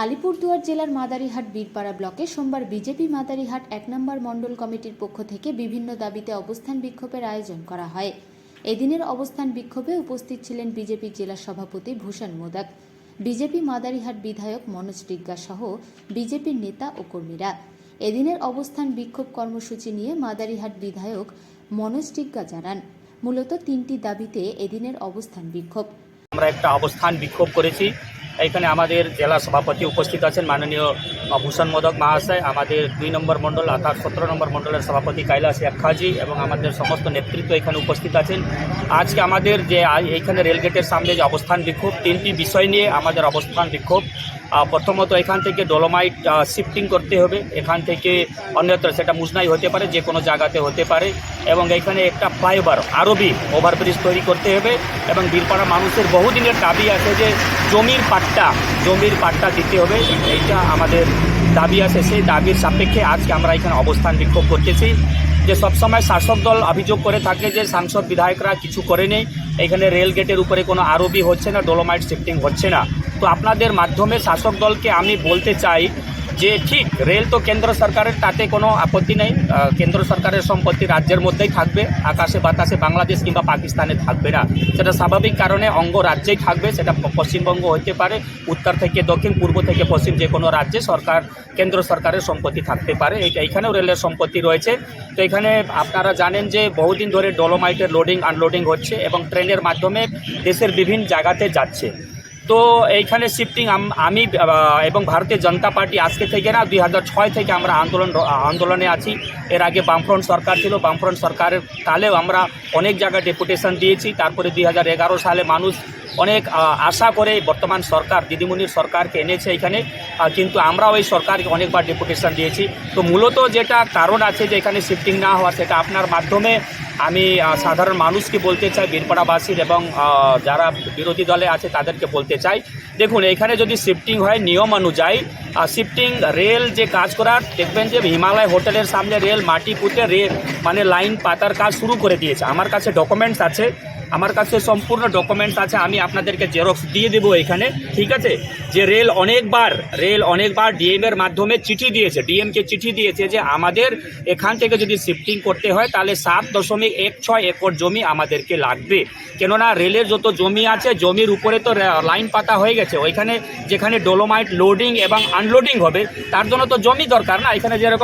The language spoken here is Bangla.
আলিপুরদুয়ার জেলার মাদারিহাট বীরপাড়া ব্লকে সোমবার বিজেপি মাদারিহাট ১ নম্বর মণ্ডল কমিটির পক্ষ থেকে বিভিন্ন দাবিতে অবস্থান বিক্ষোভের আয়োজন করা হয়। এদিনের অবস্থান বিক্ষোভে উপস্থিত ছিলেন বিজেপি জেলা সভাপতি ভূষণ মোদক, বিজেপি মাদারিহাট বিধায়ক মনোজ টিগ্গা সহ বিজেপির নেতা ও কর্মীরা। এদিনের অবস্থান বিক্ষোভ কর্মসূচি নিয়ে মাদারিহাট বিধায়ক মনোজ টিগ্গা জানান, মূলত ৩টি দাবিতে এদিনের অবস্থান বিক্ষোভ। আমরা একটা অবস্থান বিক্ষোভ করেছি। এখানে আমাদের জেলা সভাপতি উপস্থিত আছেন মাননীয় ভূষণ মোদক মহাশয়, আমাদের ২ নম্বর মণ্ডল অর্থাৎ ১৭ নম্বর মণ্ডলের সভাপতি কৈলাস ইয়াক্কাজি এবং আমাদের সমস্ত নেতৃত্ব এখানে উপস্থিত আছেন। আজকে আমাদের যে এইখানে রেলগেটের সামনে যে অবস্থান বিক্ষোভ, ৩টি বিষয় নিয়ে আমাদের অবস্থান বিক্ষোভ। প্রথমত এখান থেকে ডলোমাইট শিফটিং করতে হবে, এখান থেকে অন্যত্র সেটা মুজনাই হতে পারে, যে কোনো জায়গাতে হতে পারে, এবং এখানে একটা ফ্লাইওভার আরবি ওভারব্রিজ তৈরি করতে হবে। এবং বীরপাড়া মানুষের বহুদিনের দাবি আছে যে জমির পাট্টা দিতে হবে, এইটা আমাদের দাবি আছে। সেই দাবির সাপেক্ষে আজকে আমরা এখানে অবস্থান বিক্ষোভ করতেছি। যে সবসময় শাসক দল অভিযোগ করে থাকে যে সাংসদ বিধায়করা কিছু করেনি, এখানে রেল গেটের উপরে কোনো আরবি হচ্ছে না, ডলোমাইট শিফটিং হচ্ছে না। তো আপনাদের মাধ্যমে শাসক দলকে আমি বলতে চাই যে ঠিক রেল তো কেন্দ্র সরকারের, তাতে কোনো আপত্তি নেই, কেন্দ্র সরকারের সম্পত্তি রাজ্যের মধ্যেই থাকবে, আকাশে বাতাসে বাংলাদেশ কিংবা পাকিস্তানে থাকবে না, সেটা স্বাভাবিক কারণে অঙ্গ রাজ্যেই থাকবে। সেটা পশ্চিমবঙ্গ হতে পারে, উত্তর থেকে দক্ষিণ, পূর্ব থেকে পশ্চিম, যে কোনো রাজ্যে সরকার কেন্দ্র সরকারের সম্পত্তি থাকতে পারে। এইখানেও রেলের সম্পত্তি রয়েছে। তো এখানে আপনারা জানেন যে বহুদিন ধরে ডলোমাইটের লোডিং আনলোডিং হচ্ছে এবং ট্রেনের মাধ্যমে দেশের বিভিন্ন জায়গাতে যাচ্ছে। তো এইখানে শিফটিং আমি এবং ভারতীয় জনতা পার্টি আজকে থেকে না, 2006 থেকে আমরা আন্দোলনে আছি। এর আগে বামফ্রন্ট সরকার ছিল, বামফ্রন্ট সরকারের কালেও আমরা অনেক জায়গায় ডেপুটেশন দিয়েছি। তারপরে 2011 সালে মানুষ অনেক আশা করে বর্তমান সরকার দিদিমণির সরকারকে এনেছে এখানে, কিন্তু আমরাও এই সরকারকে অনেকবার ডেপুটেশন দিয়েছি। তো মূলত যেটা কারণ আছে যে এখানে শিফটিং না হওয়া, সেটা আপনার মাধ্যমে আমি সাধারণ মানুষকে বলতে চাই, বীরপাড়াবাসীর এবং যারা বিরোধী দলে আছে তাদেরকে বলতে চাই, দেখুন এখানে যদি শিফটিং হয় নিয়ম অনুযায়ী, শিফটিং রেল যে কাজ করার, দেখবেন যে হিমালয় হোটেলের সামনে রেল মাটি পুঁতে মানে লাইন পাতার কাজ শুরু করে দিয়েছে। আমার কাছে ডকুমেন্টস আছে, আমার কাছে সম্পূর্ণ ডকুমেন্টস আছে, আমি আপনাদেরকে জেরক্স দিয়ে দেবো এখানে, ঠিক আছে। যে রেল অনেকবার ডিএমের মাধ্যমে চিঠি দিয়েছে, ডিএমকে চিঠি দিয়েছে যে আমাদের এখান থেকে যদি শিফটিং করতে হয় তাহলে 7.16 একর জমি আমাদেরকে লাগবে, কেননা রেলের যত জমি আছে জমির উপরে তো লাইন পাতা হয়ে গেছে। ওইখানে যেখানে ডলোমাইট লোডিং এবং আনলোডিং হবে তার জন্য তো জমি দরকার না। এখানে যেরকম